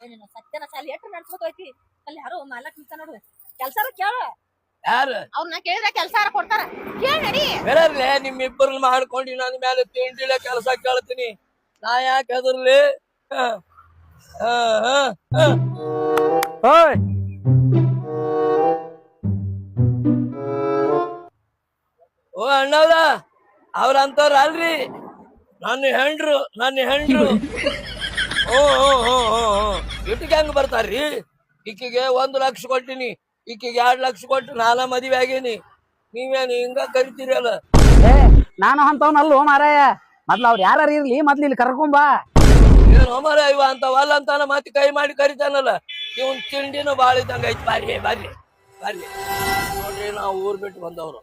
ಏನೇನು ಸತ್ಯನ ಸಾಲಿ ಎಟ್ಟ ನಡ್ಸ್ಕೊತೈತಿ ಅಲ್ಲಿ ಯಾರೋ ಮಾಲಕ್ ನಿಂತ ನೋಡು ಕೆಲ್ಸಾರ ಕೇಳ ಯಾರು ಅವ್ರನ್ನ ಕೇಳಿದ್ರೆ ಕೆಲ್ಸಾರ ಕೊಡ್ತಾರ ಕೇಳ ನಡಿ ಬೇರೆ ನಿಮ್ಮಿಬ್ಬರನ್ನ ಮಾಡ್ಕೊಂಡು ನನ್ನ ಮೇಲೆ ತಿಂಡಿಲೆ ಕೆಲಸ ಕೇಳ್ತೀನಿ ನಾ ಯಾಕೆ ಹೆದರ್ಲಿ ಓಯ್ ಓ ಅಣ್ಣವ್ರ ಅವ್ರಂತವ್ರ ಅಲ್ರಿ ನನ್ನ ಹೆಂಡ್ರು ಇಟ್ಟಿಗೆ ಹೆಂಗ್ ಬರ್ತಾರ್ರಿ ಈಕಿಗೆ 1 ಲಕ್ಷ ಕೊಟ್ಟಿನಿ ಈಕಿಗೆ 2 ಲಕ್ಷ ಕೊಟ್ಟು ನಾನ ಮದುವೆ ಆಗೇನಿ ನೀವೇನು ಹಿಂಗ ಕರಿತೀರಲ್ಲ ಏ ನಾನು ಅಂತವನಲ್ಲೋ ಮಾರಾಯ ಮೊದ್ಲು ಅವ್ರು ಯಾರು ಇರ್ಲಿ ಮೊದ್ಲು ಇಲ್ಲಿ ಕರ್ಕೊಂಬಾ ಏನ್ ಹೋಮರ ಇವ ಅಂತ ವಲ್ಲ ಅಂತಾನ ಮತ್ತೆ ಕೈ ಮಾಡಿ ಕರಿತಾನಲ್ಲ ಇವನ್ ತಿಂಡಿನೂ ಬಾಳ ಇದ್ದಂಗ ಐತಿ ಬರ್ರಿ ನೋಡ್ರಿ ನಾವು ಊರ್ ಬಿಟ್ಟು ಬಂದವ್ರು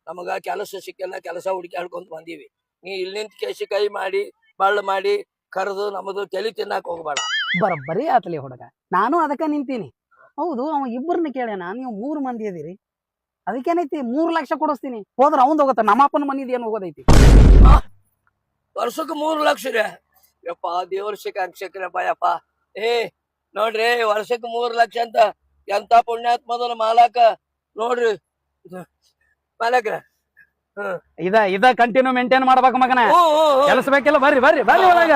ನಮಗ ಕೆಲಸ ಸಿಕ್ಕೆಲ್ಲ ಕೆಲಸ ಹುಡುಕ್ಯಾಡ್ಕೊಂತ ಬಂದೀವಿ ನೀ ಇಲ್ಲಿ ನಿಂತ ಕೇಸಿ ಕೈ ಮಾಡಿ ಬಳ್ಳ ಮಾಡಿ ಕರೆದು ನಮ್ಮದು ತಲೆ ತಿನ್ನಾಕ ಹೋಗ್ಬೇಡ ಬರೀ ಆತಲಿ ಹುಡುಗ ನಾನು ಅದಕ್ಕ ನಿಂತೀನಿ ಹೌದು ಅವ ಇಬ್ಬರನ್ನ ಕೇಳ್ಯಾನ ನೀವು 3 ಮಂದಿ ಅದೀರಿ ಅದಕ್ಕೇನೈತಿ 3 ಲಕ್ಷ ಕೊಡಿಸ್ತೀನಿ ಹೋದ್ರ ಅವಂದ್ ಹೋಗತ್ತ ನಮ್ಮಪ್ಪನ ಮನಿದ್ ಏನ್ ಹೋಗೋದೈತಿ ವರ್ಷಕ್ಕೆ 3 ಲಕ್ಷ ರೀ ಯಪ್ಪ ದೇವ್ರ ಶಿಕ್ಷಕ್ರಪ್ಪ ಯಪ್ಪ ಏ ನೋಡ್ರಿ ವರ್ಷಕ್ಕೆ 3 ಲಕ್ಷ ಅಂತ ಎಂತ ಪುಣ್ಯಾತ್ಮದನ ಮಾಲಕ ನೋಡ್ರಿ ಮಾಲಕ್ರ ಇದ ಕಂಟಿನ್ಯೂ ಮೇಂಟೈನ್ ಮಾಡ್ಬೇಕು ಮಗನ ಕೆಲಸ ಬೇಕಿಲ್ಲ ಬರ್ರಿ ಒಳಗ